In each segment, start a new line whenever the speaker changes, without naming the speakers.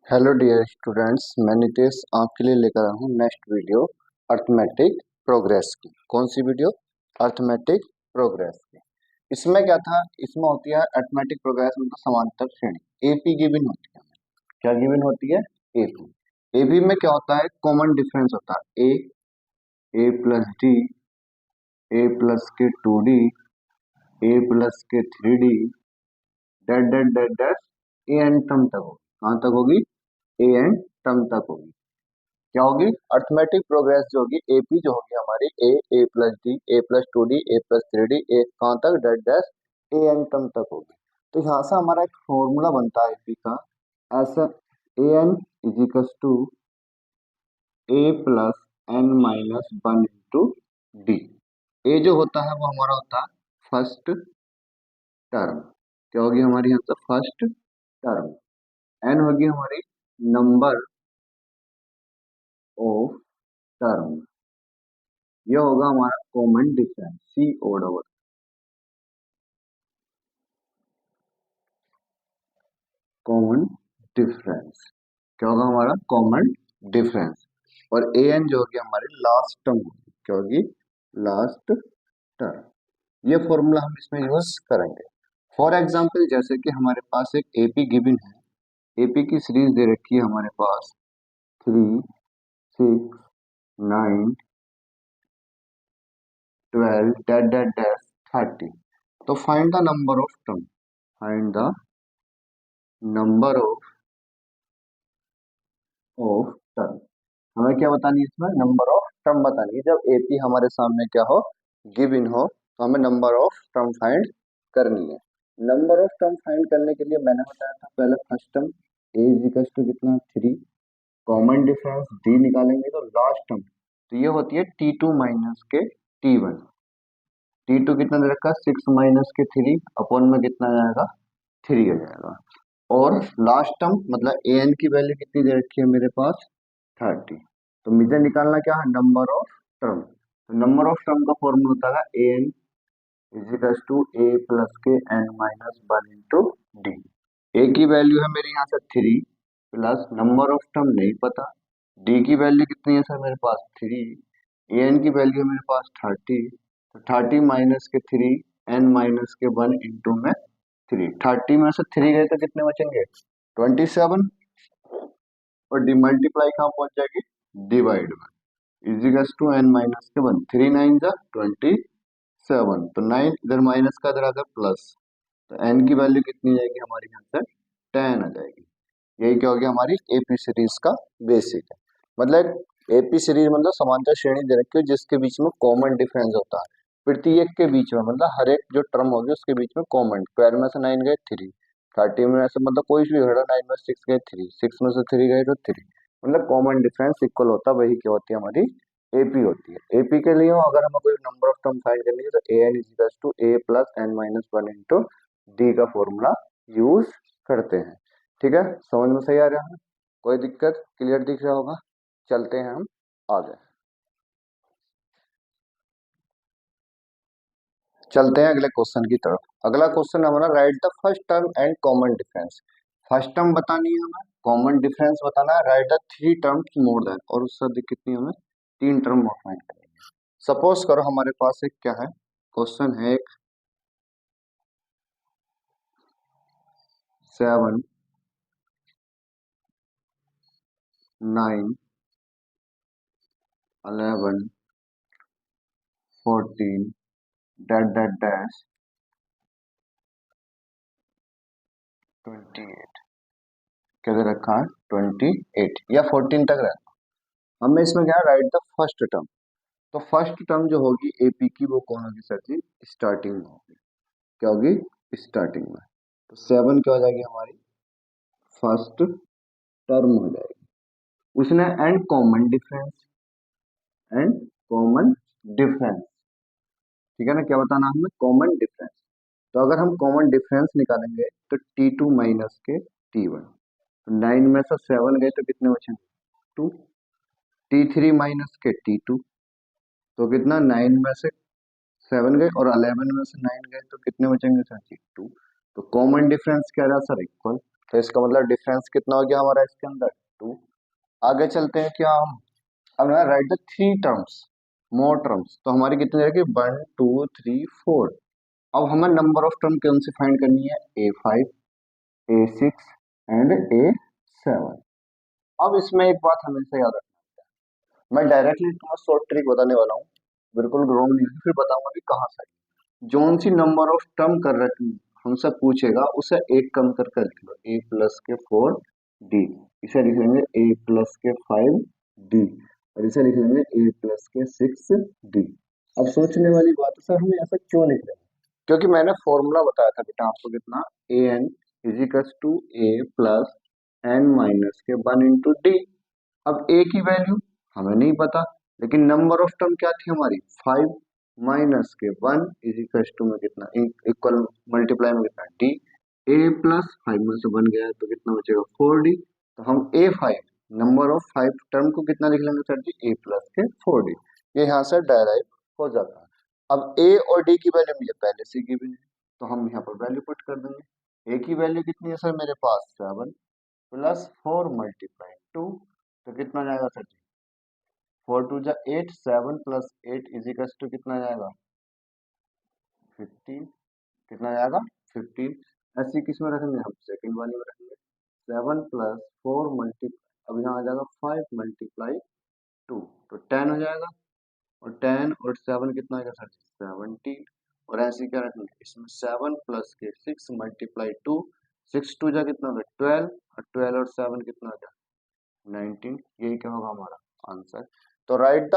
Hello dear students, मैं नितेश आपके लिए लेकर आया हूँ नेक्स्ट वीडियो अर्थमेटिक प्रोग्रेस की। कौन सी वीडियो? अर्थमेटिक प्रोग्रेस की। इसमें क्या था, इसमें होती है अर्थमेटिक प्रोग्रेस मतलब समांतर श्रेणी। एपी गिवन होती है। क्या गिवन होती है? एपी। एपी में क्या होता है? कॉमन डिफरेंस होता है a plus d, a plus के 2d, ए प्लस के 3d, dot dot dot dot a n term तक होगी। कहाँ तक होगी? ए एन टर्म तक होगी। क्या होगी? अर्थमेटिक प्रोग्रेस जो होगी एपी जो होगी हमारी ए plus d, a plus 2d, a plus 3d, ए कहाँ तक? डेट डैश ए एन टर्म तक होगी। तो यहाँ से हमारा एक फॉर्मूला बनता है एपी का, ऐसा a n is equal to a plus n minus 1 into d. A जो होता है वो हमारा होता है फर्स्ट टर्म। क्या होगी हमारी यहाँ से? First term. एन होगी हमारी नंबर ऑफ टर्म। यह होगा हमारा कॉमन डिफरेंस, सी ओ डबल। कॉमन डिफरेंस क्या होगा हमारा? Common difference. और ए एन जो होगी हमारी लास्ट टर्म होगी। क्या होगी? Last term. ये फॉर्मूला हम इसमें यूज करेंगे। फॉर एग्जाम्पल जैसे कि हमारे पास एक एपी गिवन है। एपी की सीरीज दे रखी है हमारे पास 3, 6, 9, 12, डेट डेट डेट 30। तो find the number of term. Find the number of term. हमें क्या बतानी है इसमें? नंबर ऑफ टर्म बतानी है। जब एपी हमारे सामने क्या हो? गिवन हो, तो हमें नंबर ऑफ टर्म फाइंड करनी है। नंबर ऑफ टर्म फाइंड करने के लिए मैंने बताया था पहले first term A is equal to कितना? 3। कॉमन डिफरेंस डी निकालेंगे तो लास्ट टर्म, तो ये होती है T2 माइनस के T1। T2 कितना दे रखा है? 6 माइनस के 3 अपॉन में कितना आ जाएगा? 3 आ जाएगा। और लास्ट टर्म मतलब ए एन की वैल्यू कितनी दे रखी है मेरे पास? 30। तो मुझे निकालना क्या है? Number of term. तो नंबर ऑफ टर्म का फॉर्मूला होता है a n is equal to a plus के n minus 1 into d. A की वैल्यू है मेरे यहाँ से 3 प्लस नंबर ऑफ टर्म नहीं पता। डी की वैल्यू कितनी है सर मेरे पास? 3। ए एन की वैल्यू है मेरे पास 30। तो 30 माइनस के 3, एन माइनस के 1 इंटू में 3। 30 में से 3 गए तो कितने बचेंगे? 27। और डी मल्टीप्लाई कहाँ पहुंच जाएगी? डिवाइड में। इजिकल्स टू एन माइनस के 1। 3 9 जा 27। तो 9 इधर माइनस का, इधर आ गया प्लस। तो एन की वैल्यू कितनी आएगी हमारी? यहाँ से 10 आ जाएगी। यही क्या हो गया? हमारी एपी सीरीज का बेसिक है। मतलब एपी सीरीज मतलब समांतर श्रेणी दे रखी है जिसके बीच में कॉमन डिफरेंस होता है प्रत्येक के बीच में। मतलब हर एक जो टर्म होगी उसके बीच में कॉमन। 12 में से 9 गए 3, 30 में से मतलब कोई भी घड़ा 9 में 6 गए 3, 6 में से 3 गए तो 3। मतलब कॉमन डिफरेंस इक्वल होता है, वही क्या होती है? हमारी एपी होती है। एपी के लिए अगर हमें कोई नंबर ऑफ टर्म फाइंड करनी है तो a n is to a plus n minus 1 into d का फॉर्मूला यूज करते हैं। ठीक है, समझ में सही आ रहा है? कोई दिक्कत? क्लियर दिख रहा होगा? चलते हैं हम आगे। चलते हैं अगले क्वेश्चन की तरफ। अगला क्वेश्चन हमारा right the first term and common difference. First term बतानी है हमें, कॉमन डिफरेंस बताना है, right the 3 terms more than, और उससे अधिक कितनी हमें? 3 टर्म और फाइंड करनी है। सपोज करो हमारे पास एक क्या है? क्वेश्चन है एक 7, 9, 11, 14 डैट डैट डैश 28। क्या दे रखा है? 28 या 14 तक रहता है। हमें इसमें क्या? Right the first term. तो फर्स्ट टर्म जो होगी एपी की वो कौन होगी सर जी? स्टार्टिंग में होगी। क्या होगी? स्टार्टिंग में। तो 7 क्या हो जाएगी हमारी? फर्स्ट टर्म हो जाएगी। उसने and common difference, and common difference, ठीक है ना? क्या बताना हमें? Common difference. तो अगर हम कॉमन डिफरेंस निकालेंगे तो T2 माइनस के T1। तो 9 में से 7 गए तो कितने बचेंगे? 2। T3 माइनस के T2। तो कितना? 9 में से 7 गए और 11 में से 9 गए तो कितने बचेंगे सर जी? 2। तो कॉमन डिफरेंस क्या रहा सर? इक्वल। तो इसका मतलब डिफरेंस कितना हो गया हमारा इसके अंदर 2। आगे चलते हैं क्या हम, अब ना right the three terms, more terms, तो हमारी कितनी रहेगी 1 2 3 4। अब हमें नंबर ऑफ टर्म कौन सी फाइंड करनी है, A5 A6 एंड A7। अब इसमें एक बात हमेशा याद रखना, मैं डायरेक्टली तुम्हें शॉर्ट ट्रिक बताने वाला हूँ, बिल्कुल रॉन्ग नहीं है, फिर बताऊंगा कि कहाँ से जोन सी नंबर ऑफ टर्म कर रखी हमसे पूछेगा उसे एक कम करके लिख लो, A+के 4D, इसे लिख लेंगे A+के 5D, और इसे लिख लेंगे A+के 6D। अब सोचने वाली बात है सर हमें ऐसा क्यों लिख रहे हैं, क्योंकि मैंने फॉर्मूला बताया था बेटा आपको कितना, AN = A+N-के 1 × D। अब ए की वैल्यू हमें नहीं पता, लेकिन नंबर ऑफ टर्म क्या थी हमारी 5 -के 1 में कितना, इक्वल मल्टीप्लाई में कितना डी, A+5 में से 1 गया तो कितना बचेगा 4D। तो हम A5 नंबर ऑफ 5 टर्म को कितना लिख लेंगे सर जी, A+के 4D। ये यहाँ से डायराइव हो जाता है। अब A और D की वैल्यू मुझे पहले से गिवन है, तो हम यहाँ पर वैल्यू पुट कर देंगे। A की वैल्यू कितनी है सर मेरे पास 7 + 4 × 2, तो कितना जाएगा सर जी, 4 × 2 = 8, 7 + 8 = कितना जाएगा 15, कितना जाएगा 15। ऐसी किस में रखेंगे हम, सेकंड वाली में रखेंगे। 7 + 4 अब यहाँ आ जाएगा 5 × 2, तो 10 हो जाएगा, और 10 और 7 कितना आएगा सर 17। और ऐसे क्या रखेंगे इसमें 7 + के 6 × 2, 6 2 जा कितना होगा 12, और 12 और 7 कितना हो जाएगा 19। यही क्या होगा हमारा आंसर। तो right the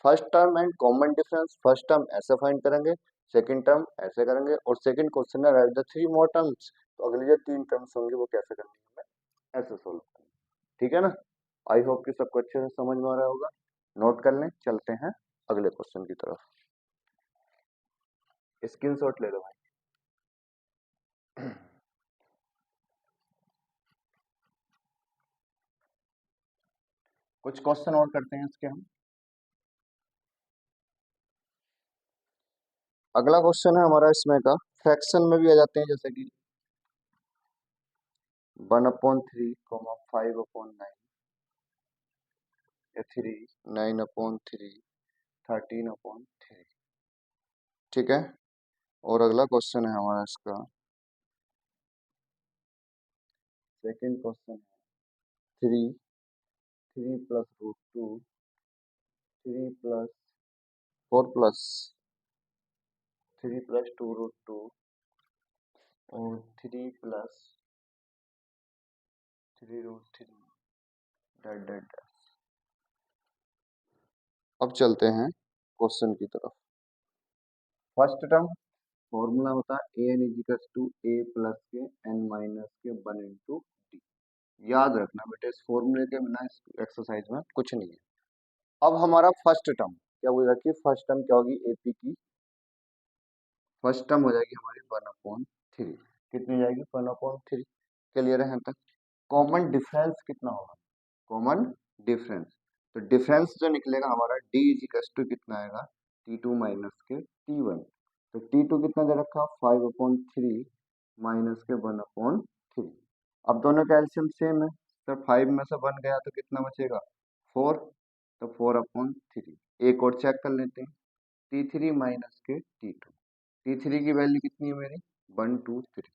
first term and common difference, first term ऐसे फाइंड करेंगे, सेकंड टर्म ऐसे करेंगे, और सेकंड क्वेश्चन है right the three more terms, तो अगली जो 3 टर्म्स होंगे वो कैसे करनी है हमें ऐसे सोल्व करना, ठीक है ना। आई होप कि सबको अच्छे से समझ में आ रहा होगा। नोट कर लें, चलते हैं अगले क्वेश्चन की तरफ। स्क्रीनशॉट ले लो भाई। कुछ क्वेश्चन और करते हैं इसके हम। अगला क्वेश्चन है हमारा इसमें का, फ्रैक्शन में भी आ जाते हैं, जैसे कि 1/3, 5/9, या 3, 9/3, 13/3, ठीक है। और अगला क्वेश्चन है हमारा इसका, सेकंड क्वेश्चन है 3, 3 + √2, 3 + 4 + 3 + 2√2, और 3 + 3√3 डैट डैट डैट। अब चलते हैं क्वेश्चन की तरफ। फर्स्ट टर्म फॉर्मूला होता है AN = A+के N-के 1 × D। याद रखना बेटे, इस फॉर्मूले के बिना इस एक्सरसाइज में कुछ नहीं है। अब हमारा फर्स्ट टर्म क्या हो जाएगी, फर्स्ट टर्म क्या होगी AP की, फर्स्ट टर्म हो जाएगी हमारी 1/3, कितनी जाएगी 1/3। क्लियर है यहाँ तक। कॉमन डिफरेंस कितना होगा, कॉमन डिफरेंस, तो डिफरेंस जो निकलेगा हमारा D = कितना आएगा T2 - के T1। तो T2 कितना दे रखा 5/3 - के 1/3। अब दोनों का एलसीएम सेम है, तो 5 में से 1 गया तो कितना बचेगा 4, तो 4/3। एक और चेक कर लेते हैं, T3 - के T2, T3 की वैल्यू कितनी है मेरी 1 2 3,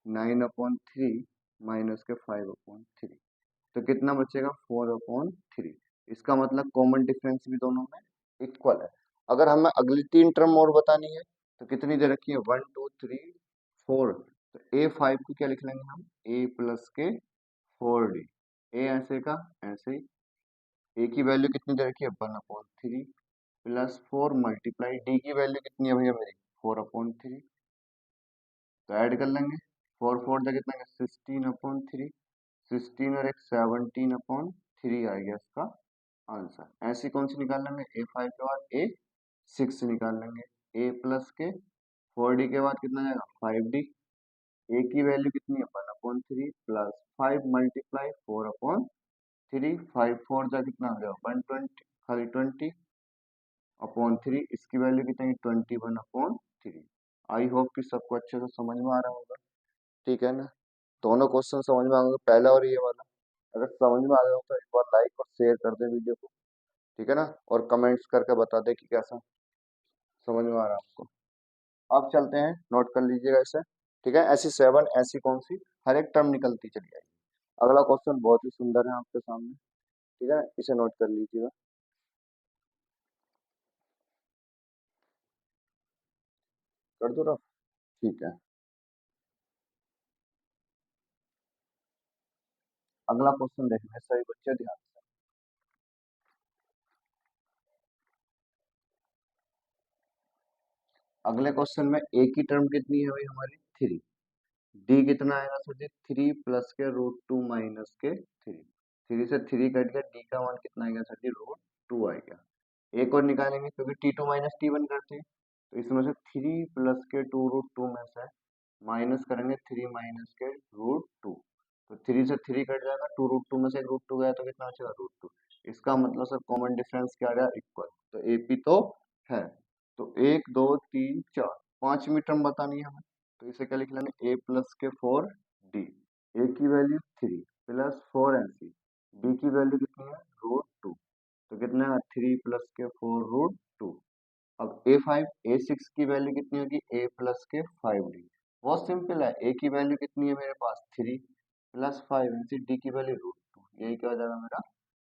9/3 - के 5/3, तो कितना बचेगा 4/3। इसका मतलब कॉमन डिफरेंस भी दोनों में इक्वल है। अगर हमें अगली 3 टर्म और बतानी है तो कितनी दे रखी है 1 2 3 4, तो A5 को क्या लिख लेंगे हम A+के 4D। ए ऐसे का ऐसे ही, ए की वैल्यू कितनी दे रखी है 1/3 + 4 × D की वैल्यू कितनी है भैया मेरी 4/3, तो ऐड कर लेंगे, 4 4 जा कितना 16/3, 16 और एक 17/3 आ गया इसका आंसर। ऐसी कौन सी निकाल लेंगे A5 के बाद A6 निकाल लेंगे, A+के 4D के बाद कितना जाएगा 5D। ए की वैल्यू कितनी है 1/3 + 5 × 4/3, 5 4 जा कितना हो जाएगा 120, खाली 20/3, इसकी वैल्यू कितनी 21/3। आई होप कि सबको अच्छे से समझ में आ रहा होगा, ठीक है ना। दोनों क्वेश्चन समझ में आ गए, पहला और ये वाला। अगर समझ में आ गया हो तो एक बार लाइक और शेयर कर दे वीडियो को, ठीक है ना, और कमेंट्स करके बता दे कि कैसा समझ में आ रहा है आपको। अब चलते हैं, नोट कर लीजिएगा इसे, ठीक है। ऐसी 7 ऐसी कौन सी हर एक टर्म निकलती चली जाएगी। अगला क्वेश्चन बहुत ही सुंदर है आपके सामने, ठीक है, इसे नोट कर लीजिएगा। कर दो रफ, ठीक है। अगला क्वेश्चन देखना सभी बच्चे ध्यान से। अगले क्वेश्चन में ए की टर्म कितनी है भाई हमारी, 3। डी कितना आएगा सर जी, 3 + के √2 - के 3। 3 से 3 कट गया, डी का मान कितना आएगा सर जी, √2 आएगा। एक और निकालेंगे क्योंकि T2 - T1 करते हैं, तो इसमें से 3 + के 2 √2 में से माइनस करेंगे 3 - के √2। तो 3 से 3 कट जाएगा, 2 √2 में से एक √2 गया तो कितना बचेगा, √2। इसका मतलब सर कॉमन डिफरेंस क्या आ गया, इक्वल। तो एपी तो है। तो 1 2 3 4 5वीं टर्म बतानी है हमें, तो इसे क्या लिख लेंगे, A + के 4 D। ए की वैल्यू 3 +4 NC, डी की वैल्यू कितनी है, √2। तो कितना है, 3 + के 4 √2। अब A6 की वैल्यू कितनी होगी, A + के 5D। बहुत सिंपल है, ए की वैल्यू कितनी है मेरे पास, 3 + 5 डी की वैल्यू √2। यही क्या हो जाएगा मेरा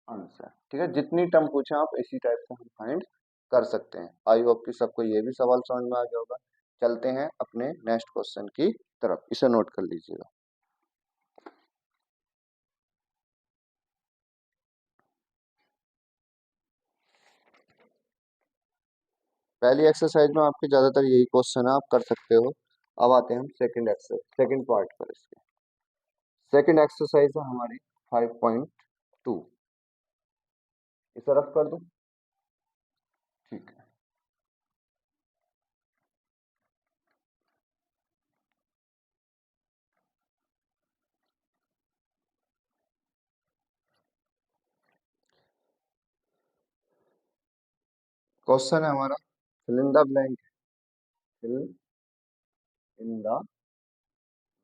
आंसर, ठीक है। जितनी टर्म पूछे आप इसी टाइप से हम फाइंड कर सकते हैं। आई होप कि सबको ये भी सवाल समझ में आ गया होगा। चलते हैं अपने नेक्स्ट क्वेश्चन की तरफ, इसे नोट कर लीजिएगा। पहली एक्सरसाइज में आपके ज्यादातर यही क्वेश्चन है, आप कर सकते हो। अब आते हैं हम सेकंड एक्सरसाइज, सेकंड पार्ट पर। इसके सेकंड एक्सरसाइज है हमारी 5.2। इसे रफ कर दो, ठीक है। क्वेश्चन है हमारा, fill in the blank, fill in the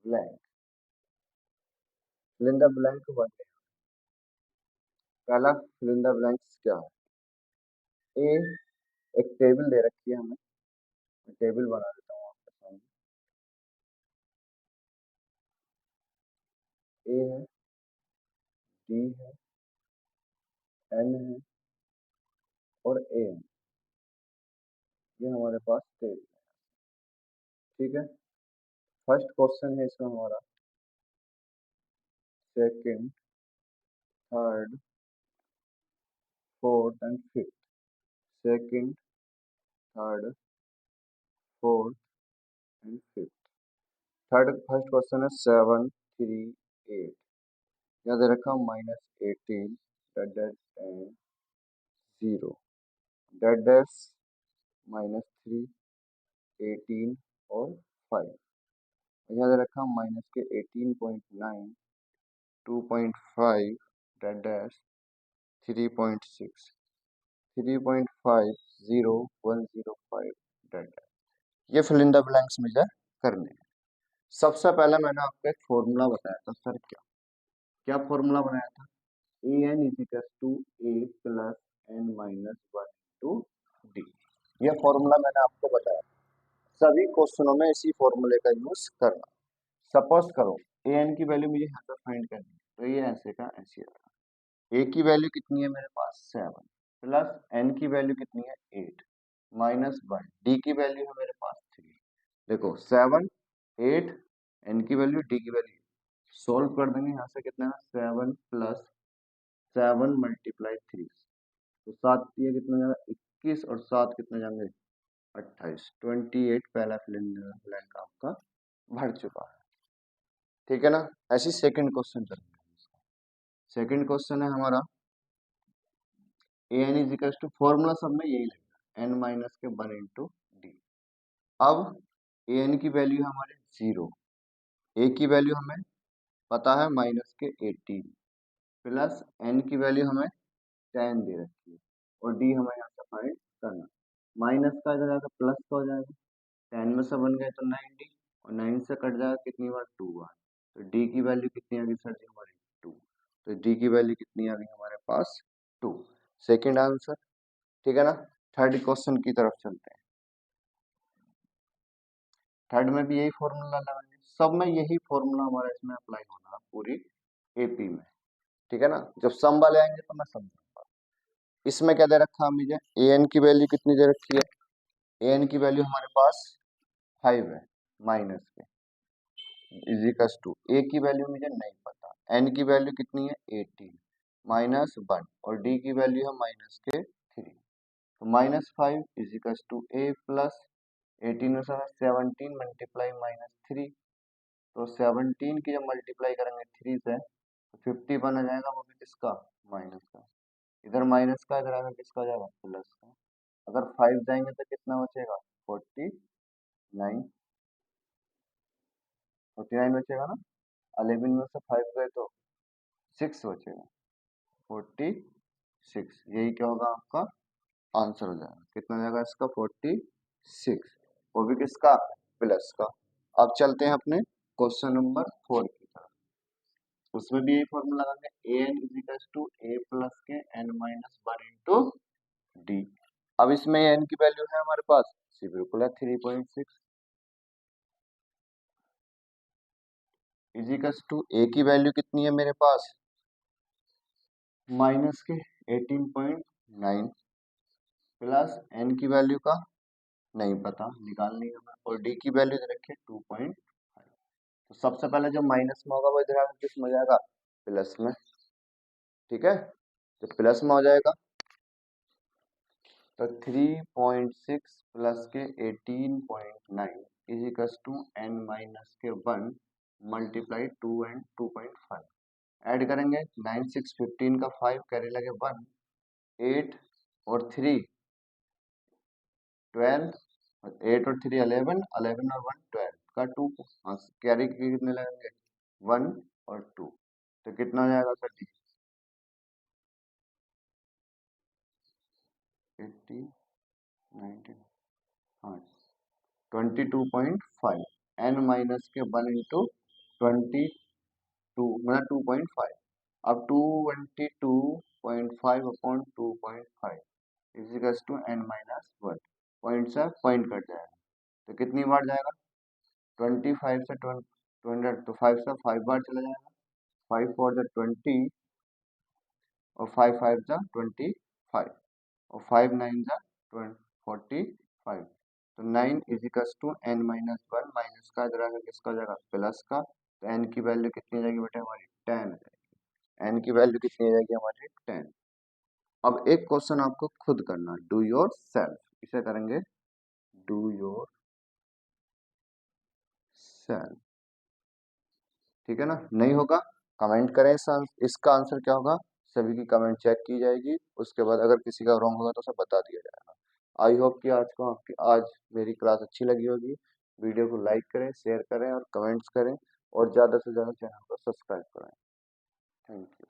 blank, fill in the blank one. पहला फिल इन द ब्लैंक्स क्या है, ए, एक टेबल दे रखी है हमें, मैं टेबल बना देता हूँ आपके सामने। ए है, डी है, एन है और ए है, ये हमारे पास टेबल है, ठीक है। फर्स्ट क्वेश्चन है इसमें हमारा, second, third, fourth and fifth. Second, third, fourth and fifth. Third first question है 7 3 8, यहाँ दे रखा -18 10 0 डैश -3 18 और 5। यहाँ दे रखा -18.9 2.5 डैश 3.6 3.5 0 105 डैश। ये फिल इन द ब्लैंक्स मुझे करने हैं। सबसे पहले मैंने आपको एक फॉर्मूला बताया था सर, क्या क्या फॉर्मूला बनाया था, an = a + n - 1 * d। ये फॉर्मूला मैंने आपको बताया, सभी क्वेश्चनों में इसी फॉर्मूले का यूज करना। सपोज करो an की वैल्यू मुझे यहाँ पे फाइंड करनी है, तो ये ऐसे का ऐसे रहेगा। a की वैल्यू कितनी है मेरे पास, 7 प्लस n की वैल्यू कितनी है, 8 -1, d की वैल्यू है मेरे पास 3। देखो 7 8, n की वैल्यू, d की वैल्यू, सॉल्व कर देंगे। यहाँ से कितना है, 7 + 7 × 3, तो 7 ये कितना जाएगा, 21, और 7 कितने जाएंगे, 28, 28 पहला ब्लैंक आपका भर चुका है, ठीक है ना। ऐसी सेकंड क्वेश्चन चलेंगे। सेकंड क्वेश्चन है हमारा, an = फॉर्मूला सब में यही लगेगा, n - 1 * d। अब an की वैल्यू हमारे 0, a की वैल्यू हमें पता है -18, प्लस n की वैल्यू हमें 10 दे रखी है, और d हमें यहाँ से फाइंड करना। माइनस का इधर आएगा, प्लस का हो जाएगा, 10 में से बन गए तो 90, और 9 से कट जाएगा कितनी बार, 2 बार। तो डी की वैल्यू कितनी आ गई सर जी हमारी 2। तो डी की वैल्यू कितनी आ गई हमारे पास 2। Second answer. ठीक है ना। थर्ड क्वेश्चन की तरफ चलते हैं। थर्ड में भी यही फॉर्मूला लगाएंगे, सब में यही फॉर्मूला हमारा इसमें अप्लाई होना पूरी एपी में। ठीक है ना। जब सम वाले आएंगे तो मैं समझाऊंगा। इसमें क्या दे रखा है मुझे, ए एन की वैल्यू कितनी दे रखी है, ए एन की वैल्यू हमारे पास 5 है माइनस के, इजिकल्स टू ए की वैल्यू मुझे नहीं पता, एन की वैल्यू कितनी है 18 माइनस 1 और डी की वैल्यू है माइनस के 3। तो -5 इजिकल्स टू ए प्लस 18 में 17 मल्टीप्लाई -3। तो 17 की जब मल्टीप्लाई करेंगे 3 से तो 51 आ जाएगा, वो भी किसका, माइनस का। इधर माइनस का, इधर आगे किसका हो जाएगा, प्लस का। अगर 5 जाएंगे तो कितना बचेगा, 49। 49 बचेगा ना। 11 में से 5 गए तो 6 बचेगा, 46। यही क्या होगा आपका आंसर हो जाएगा। कितना हो जाएगा इसका, 46। वो भी किसका, प्लस का। अब चलते हैं अपने क्वेश्चन नंबर 4 की तरफ। उसमें भी यही फॉर्मूला लगाएंगे, a n is equals to a plus के एन माइनस 1 इंटू डी। अब इसमें एन की वैल्यू है हमारे पास, सी बिल्कुल है 3.6 इजिकल्स टू ए की वैल्यू कितनी है मेरे पास, माइनस के 18.9 प्लस एन की वैल्यू का नहीं पता, निकालनी है हमें, और डी की वैल्यू दे रखी है 2.5। तो सबसे पहले जो माइनस में होगा वो इधर आगे किस में हो जाएगा, प्लस में। ठीक है। तो प्लस में हो जाएगा, तो 3.6 प्लस के 18.9 इजिकल्स टू एन माइनस के 1 मल्टीप्लाई 2 एंड 2.5। ऐड करेंगे 9 6 15 का 5 कैरी लगे 1 8 और 3 12 और 8 और 3 11 11 और 1 12 का 2 कैरी कितने लगेंगे 1 और 2। तो कितना हो जाएगा सर जी 80 90 हाँ 22.5 एन माइनस के 1 इंटू 22 मतलब 2.5। अब 22.5 upon 2.5 equals to N minus 1। Point से पॉइंट कट जाएगा तो कितनी बार जाएगा, 25 से 200 तो 5 से 5 बार चला जाएगा। 5 4 जा 20 और 5 5 जा 25 और 5 9 जा 45। तो 9 equals to N minus 1 minus का इधर आगे किसका हो जाएगा, प्लस का। तो एन की वैल्यू कितनी हो जाएगी बेटा हमारी 10 हो जाएगी। एन की वैल्यू कितनी हो जाएगी हमारी 10। अब एक क्वेश्चन आपको खुद करना, डू योर सेल्फ। इसे करेंगे डू योर सेल्फ। ठीक है ना। नहीं होगा कमेंट करें, इसका आंसर क्या होगा, सभी की कमेंट चेक की जाएगी। उसके बाद अगर किसी का रॉन्ग होगा तो उसे बता दिया जाएगा। आई होप कि आज मेरी क्लास अच्छी लगी होगी। वीडियो को लाइक करें, शेयर करें और कमेंट्स करें और ज़्यादा से ज़्यादा चैनल को सब्सक्राइब करें। Thank you.